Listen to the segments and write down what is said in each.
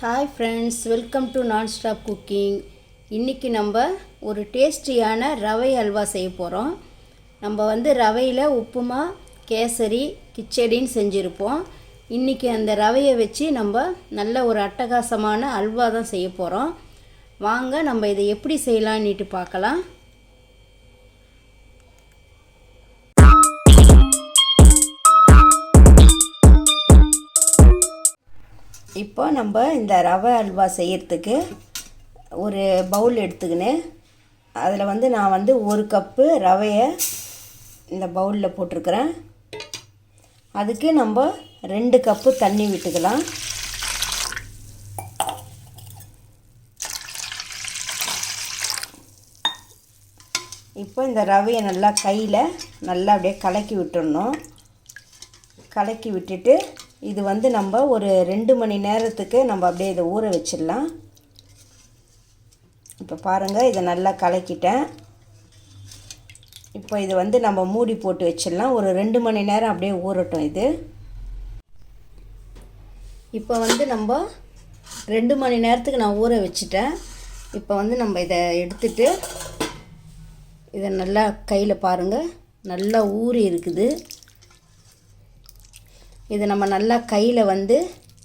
Hi friends, welcome to nonstop cooking. இன்றைக்கி நம்ம ஒரு டேஸ்டியான ரவை அல்வா செய்ய போகிறோம். நம்ம ரவையில் உப்புமா, கேசரி, கிச்சடின்னு செஞ்சுருப்போம். இன்றைக்கி அந்த ரவையை வச்சு நம்ம நல்ல ஒரு அட்டகாசமான அல்வா தான் செய்ய போகிறோம். வாங்க நம்ம இதை எப்படி செய்யலான்னுட்டு பார்க்கலாம். இப்போ நம்ம இந்த ரவை அல்வா செய்கிறதுக்கு ஒரு பவுல் எடுத்துக்கின்னு அதில் நான் ஒரு கப்பு ரவையை இந்த பவுலில் போட்டிருக்கிறேன். அதுக்கு நம்ம 2 கப்பு தண்ணி விட்டுக்கலாம். இப்போ இந்த ரவையை நல்லா கையில் நல்லா அப்படியே கலக்கி விட்டுடணும். கலக்கி விட்டுட்டு இது நம்ம ஒரு 2 மணி நேரத்துக்கு நம்ம அப்படியே இதை ஊற வச்சிடலாம். இப்போ பாருங்கள், இதை நல்லா கலக்கிட்டேன். இப்போ இது நம்ம மூடி போட்டு வச்சிடலாம். ஒரு 2 மணி நேரம் அப்படியே ஊறட்டும். இது இப்போ நம்ம 2 மணி நேரத்துக்கு நான் ஊற வச்சுட்டேன். இப்போ நம்ம இதை எடுத்துட்டு இதை நல்லா கையில் பாருங்கள், நல்லா ஊறி இருக்குது. இதை நம்ம நல்லா கையில்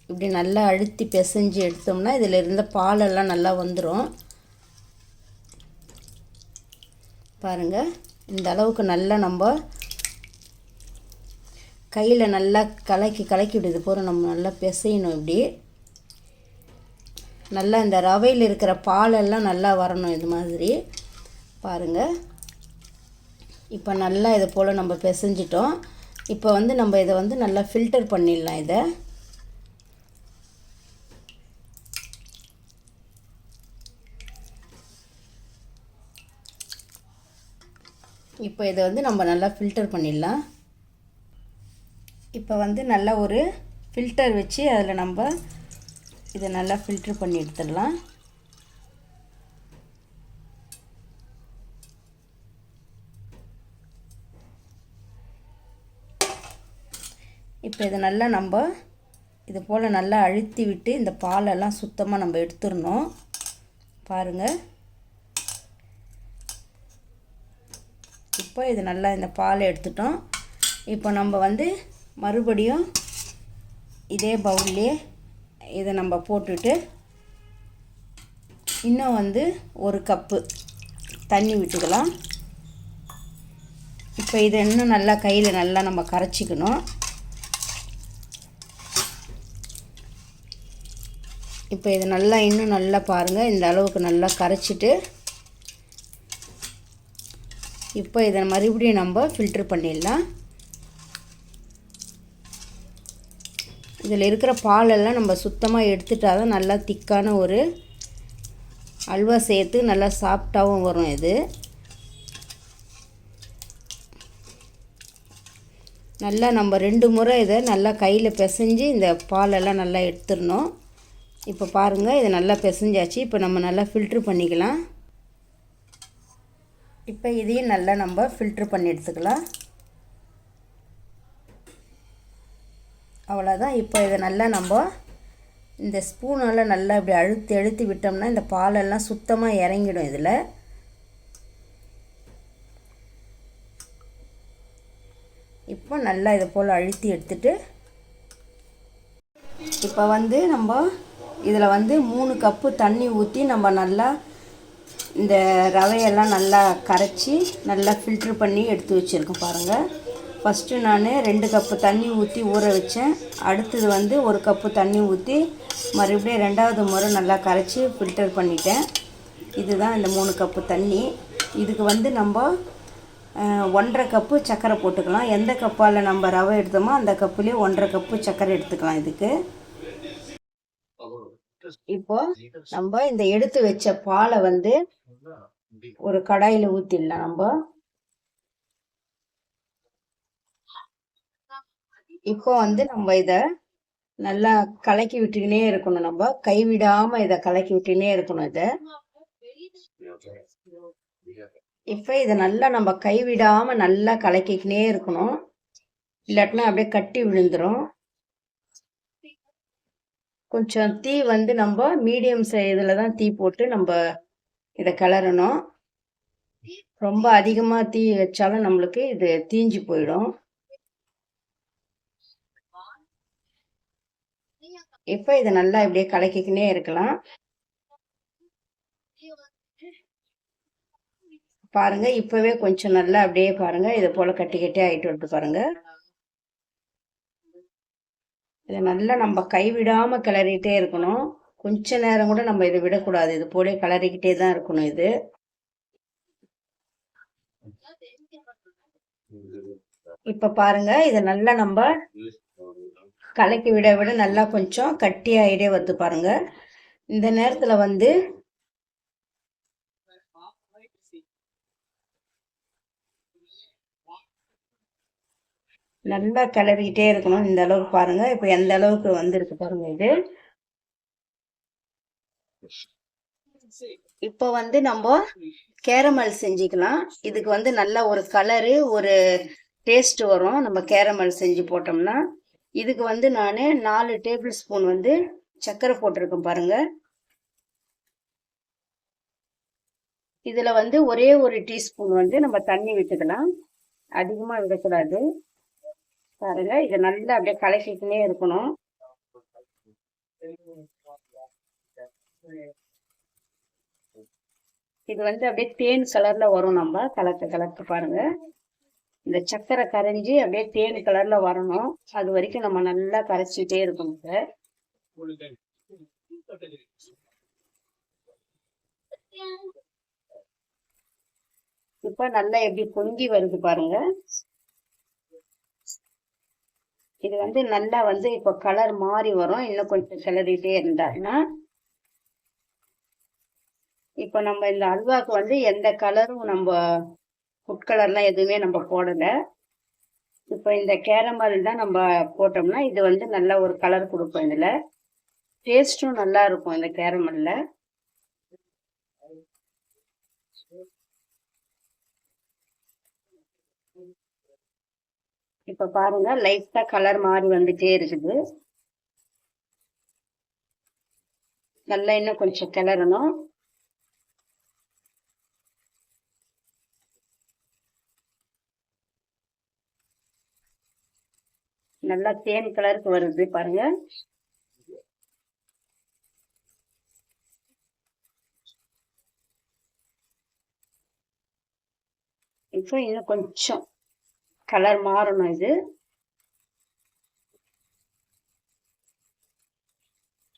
இப்படி நல்லா அழுத்தி பிசைஞ்சு எடுத்தோம்னா இதில் இருந்த பாலெல்லாம் நல்லா வந்துடும். பாருங்கள், இந்த அளவுக்கு நல்லா நம்ம கையில் நல்லா கலக்கி விடுது போகிற நம்ம நல்லா பிசையணும். இப்படி நல்லா இந்த ரவையில் இருக்கிற பாலெல்லாம் நல்லா வரணும். இது மாதிரி பாருங்கள். இப்போ நல்லா இதை போல் நம்ம பிசைஞ்சிட்டோம். இப்போ நம்ம இதை நல்லா ஃபில்டர் பண்ணிடலாம். இதை இப்போ இதை நம்ம நல்லா ஃபில்டர் பண்ணிடலாம். இப்போ நல்லா ஒரு ஃபில்டர் வச்சு அதில் நம்ம இதை நல்லா ஃபில்டர் பண்ணி எடுத்துடலாம். இப்போ இதை நல்லா நம்ம இது போல் நல்லா அழுத்தி விட்டு இந்த பாலெல்லாம் சுத்தமாக நம்ம எடுத்துடணும். பாருங்கள், இப்போ இது நல்லா இந்த பாலை எடுத்துட்டோம். இப்போ நம்ம மறுபடியும் இதே பவுல்லே இதை நம்ம போட்டுட்டு இன்னும் ஒரு கப்பு தண்ணி விட்டுக்கலாம். இப்போ இதை இன்னும் நல்லா கையில் நல்லா நம்ம கரைச்சிக்கணும். இப்போ இது நல்லா இன்னும் நல்லா பாருங்கள், இந்த அளவுக்கு நல்லா கரைச்சிட்டு இப்போ இதை மறுபடியும் நம்ம ஃபில்ட்ரு பண்ணிடலாம். இதில் இருக்கிற பாலெல்லாம் நம்ம சுத்தமாக எடுத்துட்டால் தான் நல்லா திக்கான ஒரு அல்வா சேர்த்து நல்லா சாஃப்டாகவும் வரும். இது நல்லா நம்ம 2 முறை இதை நல்லா கையில் பிசைஞ்சு இந்த பாலெல்லாம் நல்லா எடுத்துடணும். இப்போ பாருங்கள், இது நல்லா பிசைஞ்சாச்சு. இப்போ நம்ம நல்லா ஃபில்ட்ரு பண்ணிக்கலாம். இப்போ இதையும் நல்லா நம்ம ஃபில்ட்ரு பண்ணி எடுத்துக்கலாம். அவ்வளோதான். இப்போ இதை நல்லா நம்ம இந்த ஸ்பூனால் நல்லா இப்படி அழுத்தி விட்டோம்னா இந்த பாலெல்லாம் சுத்தமாக இறங்கிடும். இதில் இப்போ நல்லா இதை போல் அழுத்தி எடுத்துட்டு இப்போ நம்ம இதில் 3 கப்பு தண்ணி ஊற்றி நம்ம நல்லா இந்த ரவையெல்லாம் நல்லா கரைச்சி நல்லா ஃபில்ட்ரு பண்ணி எடுத்து வச்சுருக்கேன். பாருங்கள், ஃபஸ்ட்டு நான் 2 கப்பு தண்ணி ஊற்றி ஊற வச்சேன். அடுத்தது 1 கப்பு தண்ணி ஊற்றி மறுபடியும் 2வது முறை நல்லா கரைச்சி ஃபில்டர் பண்ணிட்டேன். இதுதான் இந்த 3 கப்பு தண்ணி. இதுக்கு நம்ம 1.5 கப்பு சர்க்கரை போட்டுக்கலாம். எந்த கப்பால் நம்ம ரவை எடுத்தோமோ அந்த கப்புலேயே 1.5 கப்பு சர்க்கரை எடுத்துக்கலாம். இதுக்கு இப்போ நம்ம இந்த எடுத்து வச்ச பாலை ஒரு கடாயில் ஊற்றிடலாம். நம்ம இப்போ நம்ம இதை நல்லா கலக்கி விட்டுக்கினே இருக்கணும். நம்ம கைவிடாமல் இதை கலக்கி விட்டுக்கினே இருக்கணும். இதை இப்போ இதை நல்லா நம்ம கைவிடாமல் நல்லா கலக்கிக்கினே இருக்கணும். இல்லாட்டினா அப்படியே கட்டி விழுந்துடும். கொஞ்சம் தீ வந்து நம்ம மீடியம் இதில் தான் தீ போட்டு நம்ம இதை கிளறணும். ரொம்ப அதிகமாக தீ வச்சாலும் நம்மளுக்கு இது தீஞ்சு போயிடும். இப்போ இதை நல்லா இப்படியே கலக்கிக்கினே இருக்கலாம். பாருங்க, இப்பவே கொஞ்சம் நல்லா அப்படியே பாருங்க, இது போல கட்டி கட்டி ஆயிட்டு விட்டு பாருங்க. இதை நல்லா நம்ம கைவிடாம கிளறிட்டே இருக்கணும். கொஞ்ச நேரம் கூட நம்ம இதை விடக்கூடாது. இது போல கிளறிக்கிட்டே தான் இருக்கணும். இது இப்ப பாருங்க, இதை நல்லா நம்ம கலக்கி விட விட நல்லா கொஞ்சம் கட்டியாயிட்டே வந்து பாருங்க. இந்த நேரத்துல வந்து நல்லா கிளறிக்கிட்டே இருக்கணும். இந்த அளவுக்கு பாருங்க. இப்ப எந்த அளவுக்கு வந்திருக்கு பாருங்க. இது இப்போ வந்து நம்ம கேரமல் செஞ்சுக்கலாம். இதுக்கு வந்து நல்ல ஒரு கலரு, ஒரு டேஸ்ட் வரும் நம்ம கேரமல் செஞ்சு போட்டோம்னா. இதுக்கு வந்து நான் 4 டேபிள் ஸ்பூன் வந்து சர்க்கரை போட்டிருக்கேன் பாருங்க. இதுல வந்து ஒரே ஒரு டீஸ்பூன் வந்து நம்ம தண்ணி விட்டுக்கலாம். அதிகமா விடக்கூடாது. பாருங்க, இதை நல்லா அப்படியே கலக்கிக்கிட்டே இருக்கணும். இது வந்து அப்படியே தேன் கலர்ல வரும். நம்ம கலக்க பாருங்க, இந்த சக்கரை கரைஞ்சி அப்படியே தேன் கலர்ல வரணும். அது வரைக்கும் நம்ம நல்லா கரைச்சிட்டே இருக்கணும். இப்ப நல்லா எப்படி பொங்கி வருது பாருங்க. இது வந்து நல்லா வந்து இப்ப கலர் மாறி வரும். இன்னும் கொஞ்சம் கிளறிட்டே இருந்தாங்கன்னா இப்ப நம்ம இந்த அல்வாக்கு வந்து எந்த கலரும் நம்ம ஃபுட் கலர்லாம் எதுவுமே நம்ம போடல. இப்ப இந்த கேரமல் தான் நம்ம போட்டோம்னா இது வந்து நல்ல ஒரு கலர் கொடுப்போம். இதுல டேஸ்டும் நல்லா இருக்கும் இந்த கேரமல்ல. இப்ப பாருங்க, லைட்டா கலர் மாறி வந்துட்டே இருக்குது. நல்லா இன்னும் கொஞ்சம் கிளறணும். நல்லா தேன் கலருக்கு வருது பாருங்க. இப்போ இன்னும் கொஞ்சம் கலர் மாறணும். இது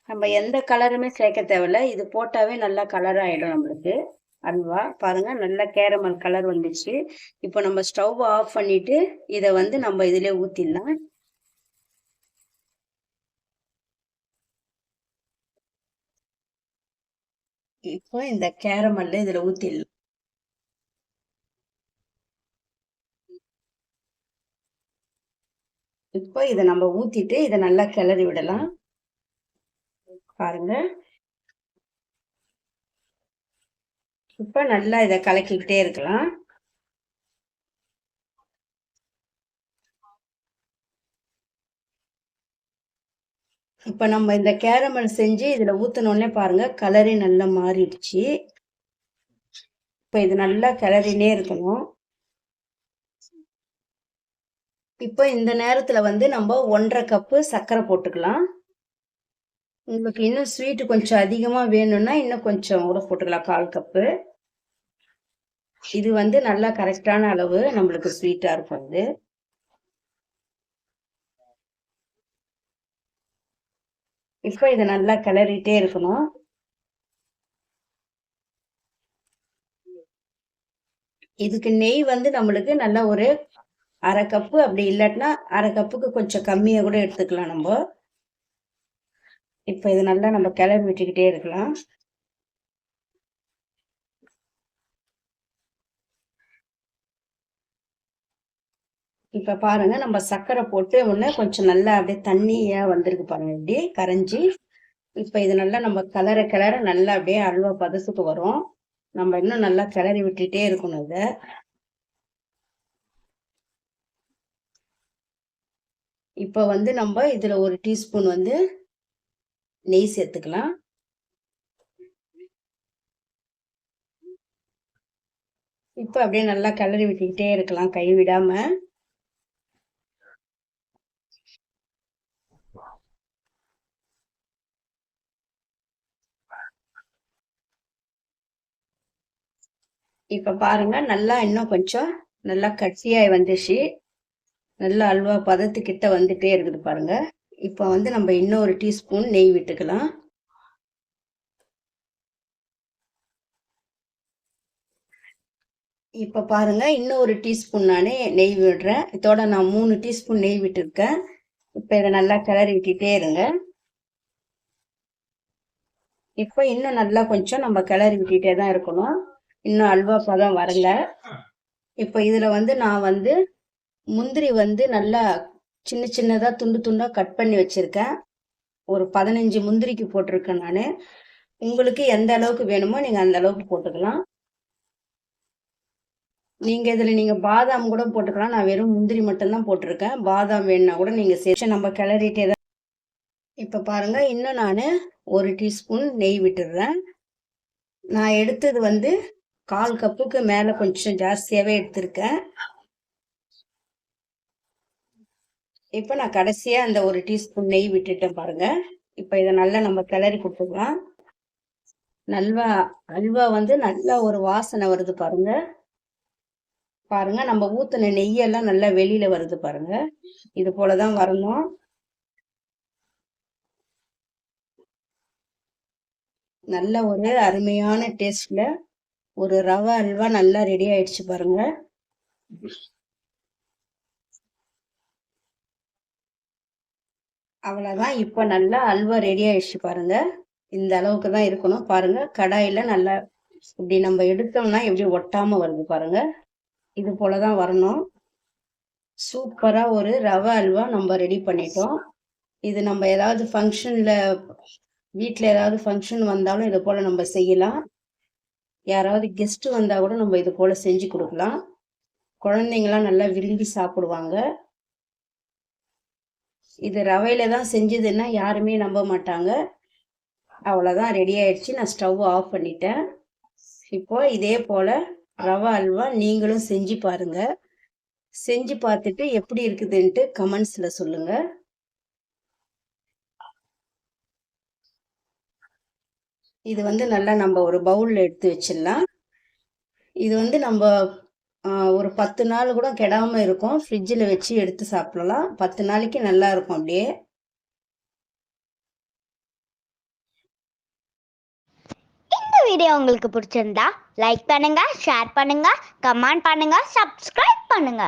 நம்ம எந்த கலருமே சேர்க்க தேவையில்ல. இது போட்டாவே நல்லா கலர் ஆயிடும் நம்மளுக்கு அல்வா. பாருங்க, நல்லா கேரமல் கலர் வந்துச்சு. இப்போ நம்ம ஸ்டவ் ஆஃப் பண்ணிட்டு இதை வந்து நம்ம இதுல ஊத்திடலாம். இப்போ இந்த கேரமல்ல இதுல ஊத்திடலாம். இப்போ இதை நம்ம ஊத்திட்டு இதை நல்லா கிளறி விடலாம். பாருங்க, இப்ப நல்லா இதை கலக்கிக்கிட்டே இருக்கலாம். இப்ப நம்ம இந்த கேரமல் செஞ்சு இதுல ஊத்தினோடனே பாருங்க, கலரே நல்லா மாறிடுச்சு. இப்ப இது நல்லா கிளறினே இருக்கணும். இப்போ இந்த நேரத்துல வந்து நம்ம 1.5 கப்பு சர்க்கரை போட்டுக்கலாம். உங்களுக்கு இன்னும் ஸ்வீட் கொஞ்சம் அதிகமா வேணும்னா இன்னும் கொஞ்சம் கூட போட்டுக்கலாம், 1/4 கப்பு. இது வந்து நல்லா கரெக்டான அளவு நம்மளுக்கு ஸ்வீட்டா இருக்கும். இது இப்போ இதை நல்லா கிளறிட்டே இருக்கணும். இதுக்கு நெய் வந்து நம்மளுக்கு நல்லா ஒரு 1/2 கப்பு, அப்படி இல்லாட்டினா 1/2 கப்புக்கு கொஞ்சம் கம்மியா கூட எடுத்துக்கலாம் நம்ம. இப்போ இது நல்லா நம்ம கிளறி விட்டுக்கிட்டே இருக்கலாம். இப்ப பாருங்க, நம்ம சர்க்கரை போட்டு உடனே கொஞ்சம் நல்லா அப்படியே தண்ணியா வந்திருக்கு பாருங்க, இப்படி கரைஞ்சி. இப்ப இது நல்லா நம்ம கிளற நல்லா அப்படியே அல்வா பதத்துக்கு வரும். நம்ம இன்னும் நல்லா கிளறி விட்டுட்டே இருக்கணும். இத இப்ப வந்து நம்ம இதுல ஒரு டீஸ்பூன் வந்து நெய் சேர்த்துக்கலாம். இப்போ அப்படியே நல்லா கிளறி விட்டுக்கிட்டே இருக்கலாம் கை விடாம. இப்போ பாருங்க நல்லா இன்னும் கொஞ்சம் நல்லா கட்டியாகி வந்துச்சு. நல்லா அல்வா பதத்துக்கிட்ட வந்துட்டே இருக்குது பாருங்க. இப்போ வந்து நம்ம இன்னும் 1 டீஸ்பூன் நெய் விட்டுக்கலாம். இப்போ பாருங்க இன்னும் 1 டீஸ்பூன் நான் நெய் விடுறேன். இதோட நான் 3 டீஸ்பூன் நெய் விட்டுருக்கேன். இப்போ இதை நல்லா கிளறி விட்டுட்டே இருங்க. இப்போ இன்னும் நல்லா கொஞ்சம் நம்ம கிளறி விட்டுட்டே தான் இருக்கணும். இன்னும் அல்வா பதம் வரல. இப்போ இதில் வந்து நான் வந்து முந்திரி வந்து நல்லா சின்ன சின்னதாக துண்டு துண்டாக கட் பண்ணி வச்சுருக்கேன். ஒரு 15 முந்திரிக்கு போட்டிருக்கேன் நான். உங்களுக்கு எந்த அளவுக்கு வேணுமோ நீங்கள் அந்த அளவுக்கு போட்டுக்கலாம். நீங்கள் இதில் நீங்கள் பாதாம் கூட போட்டுக்கலாம். நான் வெறும் முந்திரி மட்டும்தான் போட்டிருக்கேன். பாதாம் வேணுன்னா கூட நீங்கள் சேர்த்து நம்ம கிளறிட்டே தான். இப்போ பாருங்கள் இன்னும் நான் 1 டீஸ்பூன் நெய் விட்டுடுறேன். நான் எடுத்தது வந்து 1/4 கப்புக்கு மேலே கொஞ்சம் ஜாஸ்தியாகவே எடுத்திருக்கேன். இப்போ நான் கடைசியாக அந்த 1 டீஸ்பூன் நெய் விட்டுட்டேன் பாருங்கள். இப்போ இதை நல்லா நம்ம கிளறி கொடுத்துக்கலாம். அல்வா வந்து நல்லா ஒரு வாசனை வருது பாருங்க. பாருங்க நம்ம ஊற்றின நெய்யெல்லாம் நல்லா வெளியில வருது பாருங்க. இது போலதான் வரணும். நல்ல ஒரு அருமையான டேஸ்ட்ல ஒரு ரவை அல்வா நல்லா ரெடி ஆயிடுச்சு பாருங்க. அவ்வளவுதான். இப்போ நல்லா அல்வா ரெடி ஆயிடுச்சு பாருங்க. இந்த அளவுக்கு தான் இருக்கணும் பாருங்க. கடாயில நல்லா இப்படி நம்ம எடுத்தோம்னா எப்படி ஒட்டாம வருது பாருங்க. இது போலதான் வரணும். சூப்பரா ஒரு ரவை அல்வா நம்ம ரெடி பண்ணிட்டோம். இது நம்ம ஏதாவது ஃபங்க்ஷன்ல வீட்டில் ஏதாவது ஃபங்க்ஷன் வந்தாலும் இது போல் நம்ம செய்யலாம். யாராவது கெஸ்ட்டு வந்தால் கூட நம்ம இது போல் செஞ்சு கொடுக்கலாம். குழந்தைங்களாம் நல்லா விரும்பி சாப்பிடுவாங்க. இது ரவையில் தான் செஞ்சதுன்னா யாருமே நம்ப மாட்டாங்க. அவ்வளோதான், ரெடி ஆயிடுச்சு. நான் ஸ்டவ் ஆஃப் பண்ணிட்டேன். இப்போ இதே போல் ரவை அல்வா நீங்களும் செஞ்சு பாருங்கள். செஞ்சு பார்த்துட்டு எப்படி இருக்குதுன்ட்டு கமெண்ட்ஸில் சொல்லுங்கள். இது வந்து நல்லா நம்ம ஒரு பவுலில் எடுத்து வச்சிடலாம். இது வந்து நம்ம ஒரு 10 நாள் கூட கெடாமல் இருக்கும். ஃப்ரிட்ஜில் வச்சு எடுத்து சாப்பிடலாம். 10 நாளைக்கு நல்லா இருக்கும் அப்படியே. இந்த வீடியோ உங்களுக்கு பிடிச்சிருந்தா லைக் பண்ணுங்க, ஷேர் பண்ணுங்க, கமெண்ட் பண்ணுங்க, சப்ஸ்கிரைப் பண்ணுங்க.